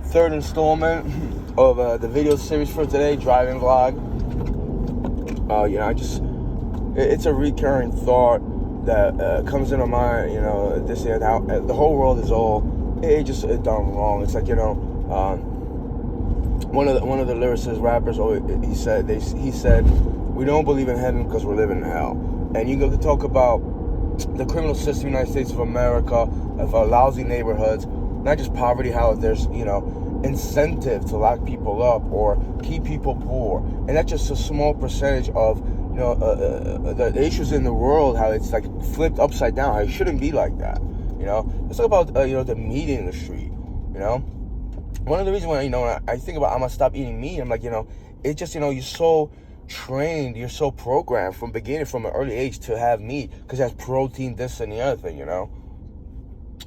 third installment of the video series for today, driving vlog. It's a recurring thought that comes into mind. This and how the whole world is just done wrong. It's like one of the lyricists, rappers, he said, we don't believe in heaven because we're living in hell. And you go to talk about the criminal system in the United States of America, of lousy neighborhoods, not just poverty, how there's, incentive to lock people up or keep people poor. And that's just a small percentage of, the issues in the world, how it's like flipped upside down, how it shouldn't be like that. Let's talk about, the meat industry, One of the reasons when, when I think about I'm going to stop eating meat, I'm like, it's just, you're so trained, you're so programmed from beginning, from an early age to have meat because it has protein, this and the other thing,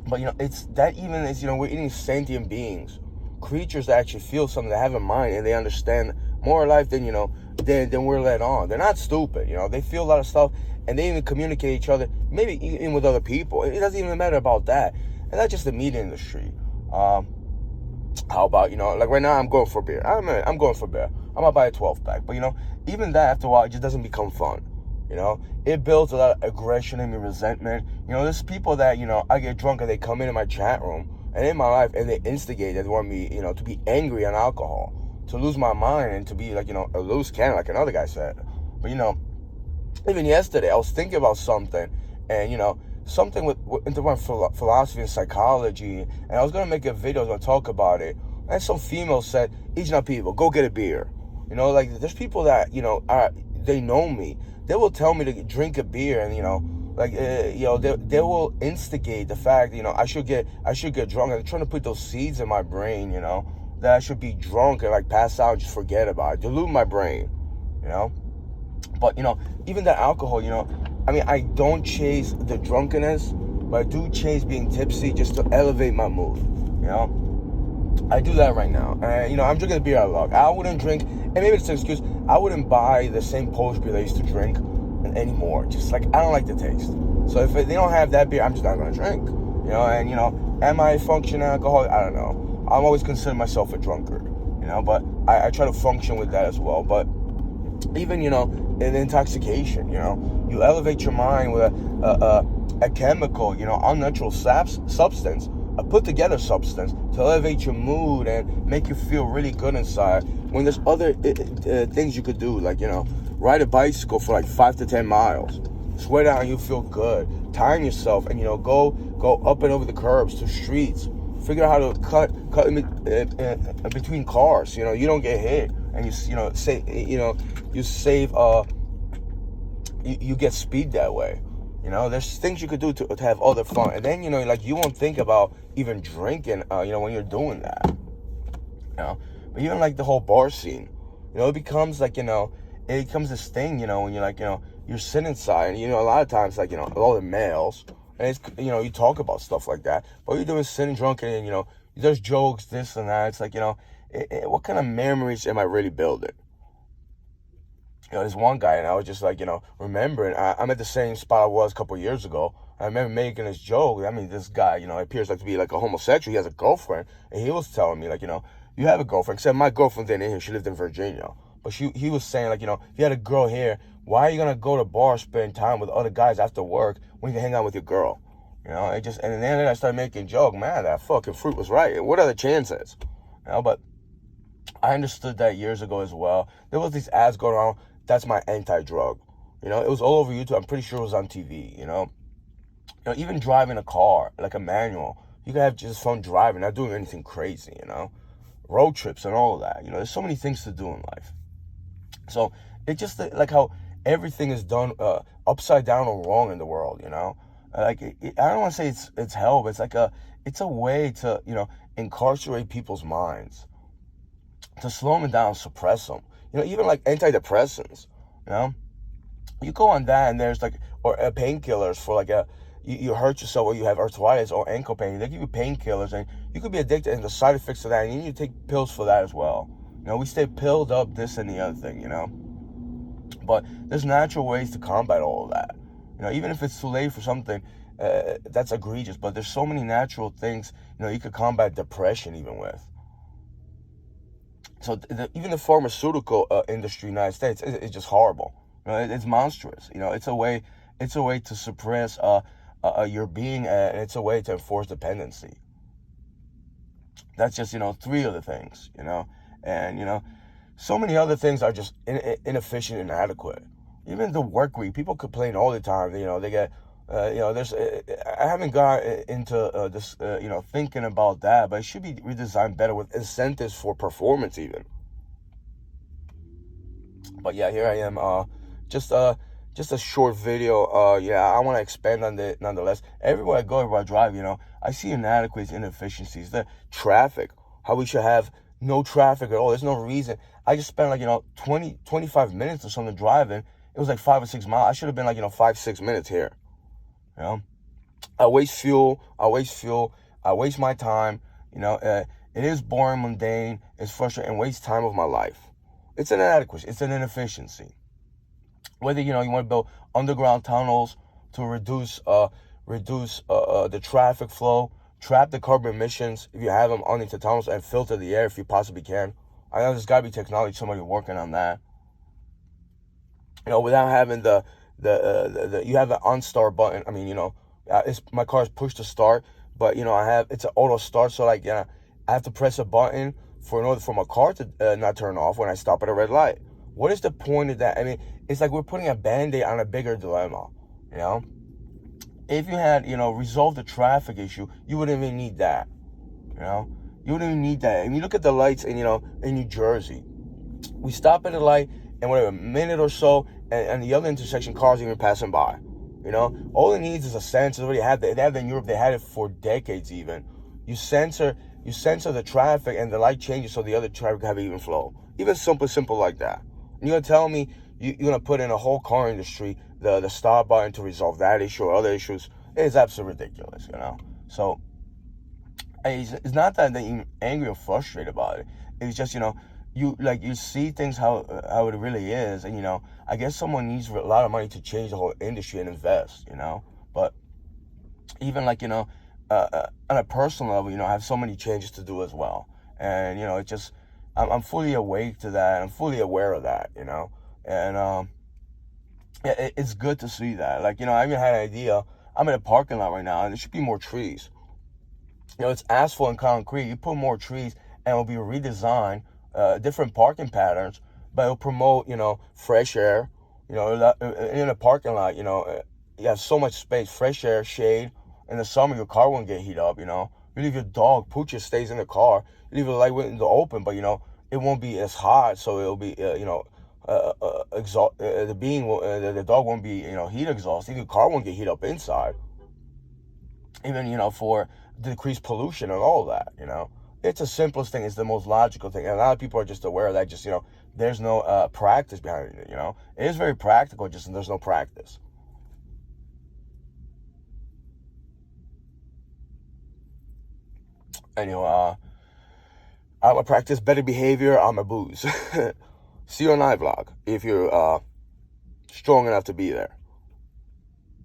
But, it's that even is, we're eating sentient beings, creatures that actually feel something, that have a mind, and they understand more life than, than we're let on. They're not stupid, they feel a lot of stuff, and they even communicate each other, maybe even with other people. It doesn't even matter about that. And that's just the meat industry. How about, like right now I'm going for beer. I'm going for beer. I'm going to buy a 12-pack. But, even that, after a while, it just doesn't become fun. It builds a lot of aggression in me, resentment. There's people that, I get drunk and they come into my chat room and in my life and they instigate. They want me, to be angry on alcohol, to lose my mind and to be like, a loose cannon, like another guy said. But, even yesterday, I was thinking about something and, something into my philosophy and psychology, and I was going to make a video, I was going to talk about it, and some female said, Ijna people, go get a beer. Like, there's people that, they know me. They will tell me to drink a beer, and, they will instigate the fact, I should get drunk, and they're trying to put those seeds in my brain, that I should be drunk and, like, pass out and just forget about it, dilute my brain, But, even that alcohol, I don't chase the drunkenness, but I do chase being tipsy just to elevate my mood, I do that right now. And, I'm drinking the beer I love. I wouldn't drink, and maybe it's an excuse, I wouldn't buy the same Polish beer I used to drink anymore. Just like, I don't like the taste. So if they don't have that beer, I'm just not going to drink, And, am I a functioning alcoholic? I don't know. I'm always considered myself a drunkard, but I try to function with that as well. But even, in intoxication, you elevate your mind with a chemical, unnatural substance, a put-together substance to elevate your mood and make you feel really good inside, when there's other things you could do, like, ride a bicycle for like 5 to 10 miles, sweat out and you feel good, time yourself, and, go up and over the curbs to streets, figure out how to cut in between cars, you don't get hit, and you get speed that way. There's things you could do to have other fun. And then, like, you won't think about even drinking, when you're doing that. But even, like, the whole bar scene, it becomes, like, it becomes this thing, when you're, like, you're sitting inside. And, a lot of times, like, a lot of males, and it's, you talk about stuff like that. But you're doing sitting drunk and, there's jokes, this and that. It's like, what kind of memories am I really building? There's one guy, and I was just like, remembering, I'm at the same spot I was a couple years ago. I remember making this joke. This guy, appears like to be like a homosexual. He has a girlfriend, and he was telling me, like, you have a girlfriend. Except my girlfriend didn't here. She lived in Virginia. But he was saying, like, if you had a girl here, why are you going to go to bars, spend time with other guys after work when you can hang out with your girl? And then I started making joke. Man, that fucking fruit was right. What are the chances? But I understood that years ago as well. There was these ads going around. That's my anti-drug. It was all over YouTube. I'm pretty sure it was on TV, even driving a car, like a manual, you can have just fun driving, not doing anything crazy, road trips and all of that. There's so many things to do in life. So it's just like how everything is done upside down or wrong in the world, Like, I don't want to say it's hell, but it's a way to, incarcerate people's minds, to slow them down, suppress them. Even like antidepressants, you go on that and there's like, or painkillers for like you hurt yourself or you have arthritis or ankle pain. They give you painkillers and you could be addicted, and the side effects of that, and you need to take pills for that as well. We stay pilled up, this and the other thing, But there's natural ways to combat all of that. Even if it's too late for something, that's egregious. But there's so many natural things, you could combat depression even with. So even the pharmaceutical industry in the United States is just horrible. It's monstrous. It's a way to suppress your being, and it's a way to enforce dependency. That's just, three of the things, and, so many other things are just inefficient and inadequate. Even the work week, people complain all the time. They get, there's. I haven't got into this, thinking about that, but it should be redesigned better with incentives for performance, even. But yeah, here I am. Just a short video. Yeah, I want to expand on it nonetheless. Everywhere I go, everywhere I drive, I see inadequacies, inefficiencies, the traffic. How we should have no traffic at all. There's no reason. I just spent 25 minutes or something driving. It was like 5 or 6 miles. I should have been 5-6 minutes here. I waste fuel. I waste my time. It is boring, mundane. It's frustrating, and waste time of my life. It's an inadequacy. It's an inefficiency. Whether you want to build underground tunnels to reduce the traffic flow, trap the carbon emissions if you have them underneath tunnels, and filter the air if you possibly can. I know there's got to be technology, somebody working on that. Without having the you have the on-start button. I mean, my car is push to start, but it's an auto start, so I have to press a button in order for my car to not turn off when I stop at a red light. What is the point of that? I mean, it's like we're putting a Band-Aid on a bigger dilemma. If you had resolved the traffic issue, you wouldn't even need that. You wouldn't even need that. I mean, look at the lights in New Jersey. We stop at a light, and whatever, a minute or so, and the other intersection, cars even passing by. All it needs is a sensor. They already have that. They have that in Europe. They had it for decades even. You sensor the traffic, and the light changes so the other traffic have even flow. Even simple like that. And you're gonna tell me you're gonna put in a whole car industry the stop button to resolve that issue or other issues? It's absolutely ridiculous. So it's not that you're angry or frustrated about it. It's just you see things how it really is, and I guess someone needs a lot of money to change the whole industry and invest. But even on a personal level, I have so many changes to do as well, and it just I'm fully awake to that. I'm fully aware of that, and it's good to see that. I even had an idea. I'm in a parking lot right now, and there should be more trees. It's asphalt and concrete. You put more trees, and it'll be redesigned, different parking patterns, but it'll promote, fresh air. In a parking lot, you have so much space, fresh air, shade. In the summer, your car won't get heat up. You leave your dog, Poochie stays in the car. You leave the light window open, but it won't be as hot, so it'll be, exhaust. The dog won't be, heat exhausted. Your car won't get heat up inside. Even, for decrease pollution and all that, It's the simplest thing. It's the most logical thing. And a lot of people are just aware of that. Just, there's no practice behind it, It is very practical, just there's no practice. Anyway, I'm a practice better behavior. I'm a booze. See you on iVlog if you're strong enough to be there.